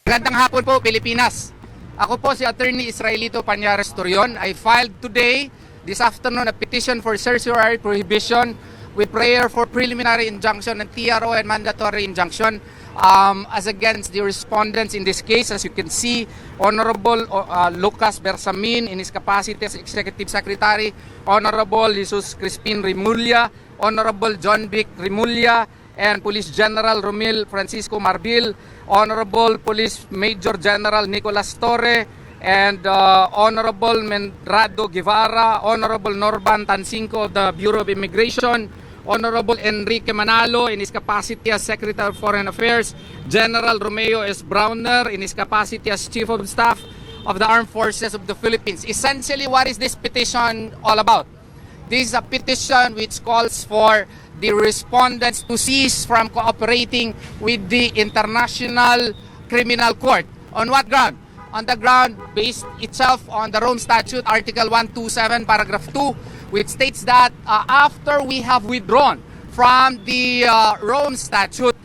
Magandang hapon po, Pilipinas. Ako po si Atty. Israelito Torreon. I filed today, this afternoon, a petition for certiorari prohibition with prayer for preliminary injunction and TRO and mandatory injunction as against the respondents in this case. As you can see, Honorable Lucas Bersamin in his capacity as Executive Secretary, Honorable Jesus Crispin Rimulya, Honorable John Vic Rimulya, and Police General Romil Francisco Marbil, Honorable Police Major General Nicolas Torre, and Honorable Mendrado Guevara, Honorable Norban Tansinco of the Bureau of Immigration, Honorable Enrique Manalo in his capacity as Secretary of Foreign Affairs, General Romeo S. Browner in his capacity as Chief of Staff of the Armed Forces of the Philippines. Essentially, what is this petition all about? This is a petition which calls for the respondents to cease from cooperating with the International Criminal Court. On what ground? On the ground based itself on the Rome Statute, Article 127, Paragraph 2, which states that after we have withdrawn from the Rome Statute,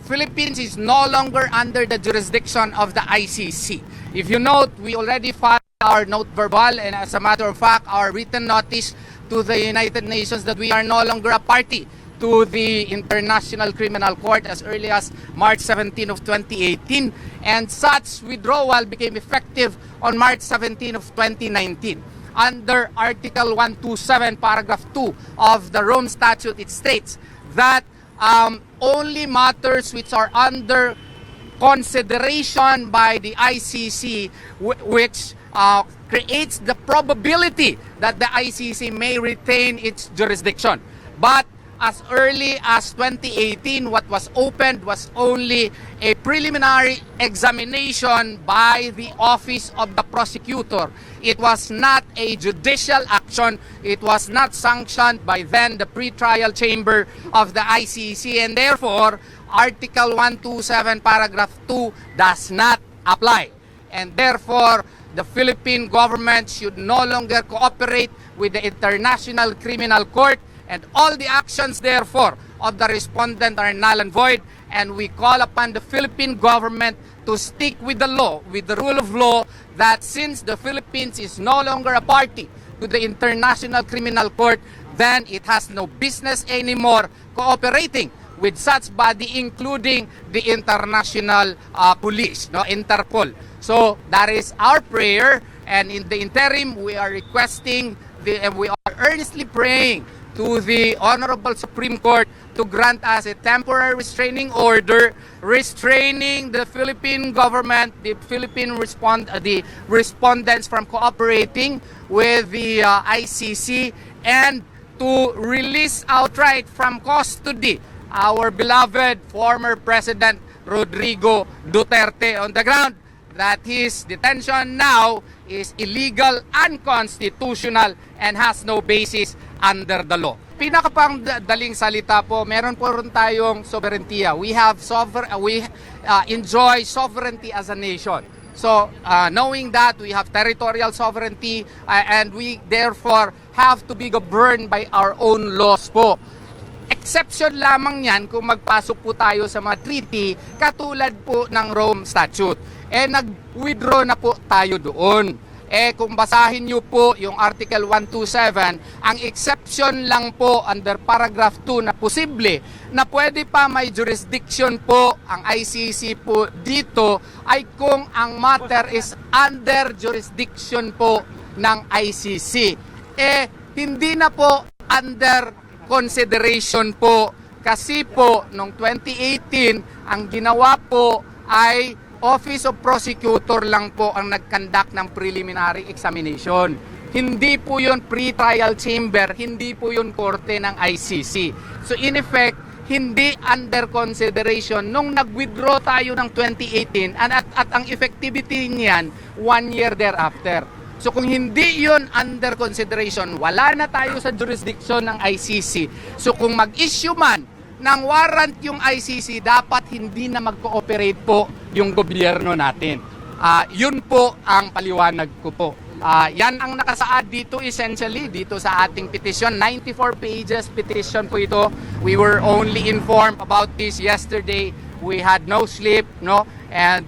Philippines is no longer under the jurisdiction of the ICC. If you note, we already filed our note verbal and, as a matter of fact, our written notice to the United Nations that we are no longer a party to the International Criminal Court as early as March 17 of 2018, and such withdrawal became effective on March 17 of 2019. Under Article 127, Paragraph 2 of the Rome Statute, it states that only matters which are under consideration by the ICC, which creates the probability that the ICC may retain its jurisdiction. But as early as 2018, what was opened was only a preliminary examination by the Office of the Prosecutor. It was not a judicial action. It was not sanctioned by then the pretrial chamber of the ICC, and therefore Article 127, Paragraph 2 does not apply. And therefore, the Philippine government should no longer cooperate with the International Criminal Court, and all the actions, therefore, of the respondent are null and void, and we call upon the Philippine government to stick with the law, with the rule of law, that since the Philippines is no longer a party to the International Criminal Court, then it has no business anymore cooperating with such body, including the international police, Interpol. So that is our prayer, and in the interim, we are requesting, we are earnestly praying to the Honorable Supreme Court to grant us a temporary restraining order, restraining the Philippine government, the respondents from cooperating with the ICC, and to release outright from custody our beloved former President Rodrigo Duterte, on the ground that his detention now is illegal, unconstitutional, and has no basis under the law. Pinakapangdaling salita po, meron po rin tayong sovereignty. We enjoy sovereignty as a nation. So, knowing that we have territorial sovereignty and we therefore have to be governed by our own laws po. Exception lamang yan kung magpasok po tayo sa mga treaty katulad po ng Rome Statute. Nag-withdraw na po tayo doon. Kung basahin nyo po yung Article 127, ang exception lang po under Paragraph 2 na posible na pwede pa may jurisdiction po ang ICC po dito ay kung ang matter is under jurisdiction po ng ICC. Hindi na po under consideration po kasi po noong 2018 ang ginawa po ay Office of Prosecutor lang po ang nag-conduct ng preliminary examination. Hindi po yun pre-trial chamber, hindi po yun korte ng ICC. So in effect, hindi under consideration nung nag-withdraw tayo ng 2018 at ang effectivity niyan 1 year thereafter. So kung hindi yun under consideration, wala na tayo sa jurisdiction ng ICC. So kung mag-issue man ng warrant yung ICC, dapat hindi na mag-cooperate po yung gobyerno natin. Yun po ang paliwanag ko po. Yan ang nakasaad dito essentially, dito sa ating petition. 94 pages petition po ito. We were only informed about this yesterday. We had no sleep, no? and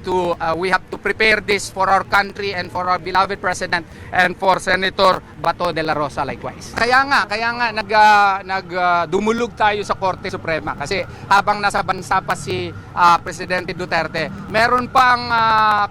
we have to prepare this for our country and for our beloved President and for Senator Bato dela Rosa likewise. Kaya nga dumulog tayo sa Korte Suprema kasi habang nasa bansa pa si Presidente Duterte, meron pang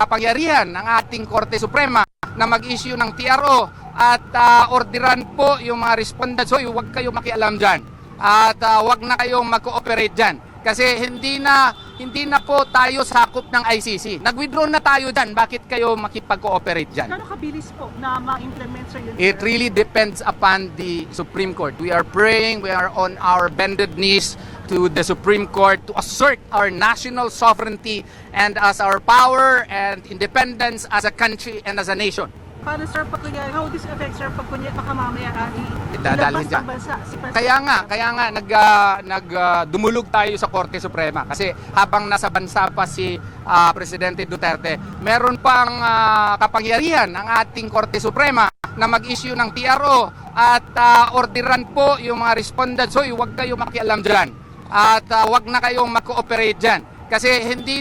kapangyarihan ng ating Korte Suprema na mag-issue ng TRO at orderan po yung mga respondents, so huwag kayo makialam dyan at huwag na kayong mag-cooperate dyan. Kasi hindi na po tayo sakop ng ICC. Nag-withdraw na tayo dyan. Bakit kayo makipag-cooperate dyan? Gano'ng kabilis po na ma-implement, sir, yun? It really depends upon the Supreme Court. We are praying, we are on our bended knees to the Supreme Court to assert our national sovereignty and as our power and independence as a country and as a nation. Paano, sir, how this affects, sir, pag kunya baka mamaya dadalhin dyan. Kaya nga dumulog tayo sa Korte Suprema kasi habang nasa bansa pa si Presidente Duterte, meron pang kapangyarihan ng ating Korte Suprema na mag-issue ng TRO at orderan po yung mga respondents, so huwag kayo makialam dyan at huwag na kayong mag-cooperate dyan. Kasi hindi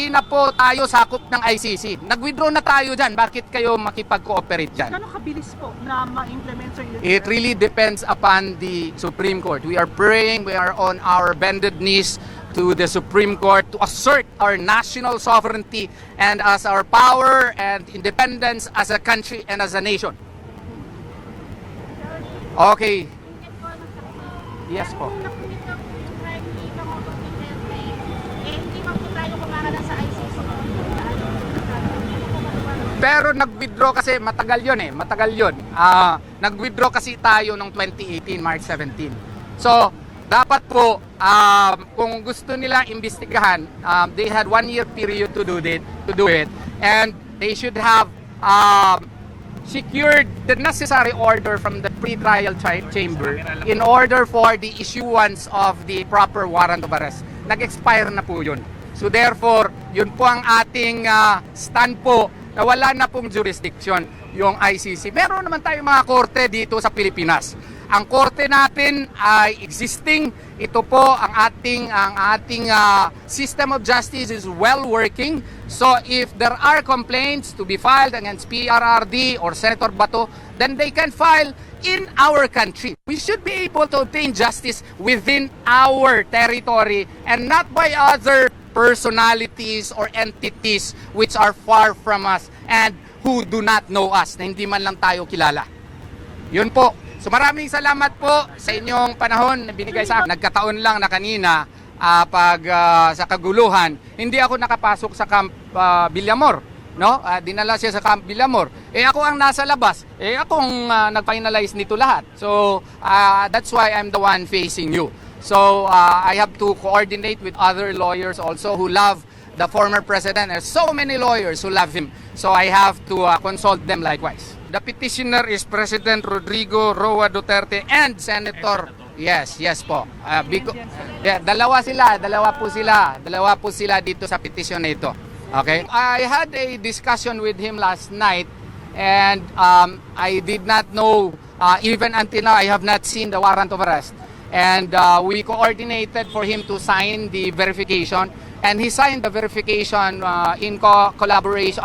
na po tayo sakop ng ICC. Nag-withdraw na tayo dyan. Bakit kayo makipag-cooperate dyan? Gano'ng kabilis po na ma-implement, sir, yun? It really depends upon the Supreme Court. We are praying, we are on our bended knees to the Supreme Court to assert our national sovereignty and as our power and independence as a country and as a nation. Okay. Yes po. Pero nag-withdraw kasi matagal yun. Nag-withdraw kasi tayo noong 2018, March 17. So, dapat po, kung gusto nila imbestigahan, they had 1 year period to do it. And they should have secured the necessary order from the pre-trial chamber in order for the issuance of the proper warrant of arrest. Nag-expire na po yun. So therefore, yun po ang ating stand po na wala na pong jurisdiction yung ICC. Meron naman tayong mga korte dito sa Pilipinas. Ang korte natin ay existing. Ito po ang ating system of justice is well working. So if there are complaints to be filed against PRRD or Senator Bato, then they can file in our country. We should be able to obtain justice within our territory and not by other personalities or entities which are far from us and who do not know us, na hindi man lang tayo kilala. Yun po. So maraming salamat po sa inyong panahon na binigay sa akin. Nagkataon lang na kanina sa kaguluhan, hindi ako nakapasok sa Camp Villamor. No? Dinala siya sa Camp Villamor. Ako ang nasa labas. Akong nag-finalize nito lahat. So that's why I'm the one facing you. So I have to coordinate with other lawyers also who love the former president. There's so many lawyers who love him. So I have to consult them likewise. The petitioner is President Rodrigo Duterte and Senator. Yes po. Dalawa po sila dito sa petition na ito. Okay? I had a discussion with him last night and I did not know, even until now I have not seen the warrant of arrest. And we coordinated for him to sign the verification, and he signed the verification in collaboration,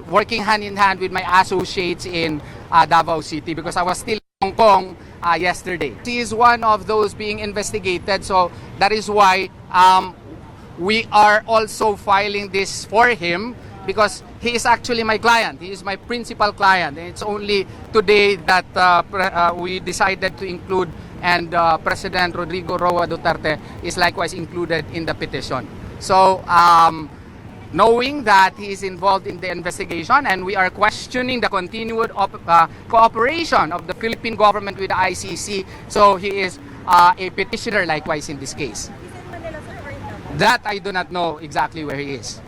working hand in hand with my associates in Davao City, because I was still in Hong Kong yesterday. He is one of those being investigated, so that is why we are also filing this for him, because he is actually my client. He is my principal client. And it's only today that we decided to include, and President Rodrigo Duterte is likewise included in the petition. So, knowing that he is involved in the investigation and we are questioning the continued cooperation of the Philippine government with the ICC, so he is a petitioner likewise in this case. That I do not know exactly where he is.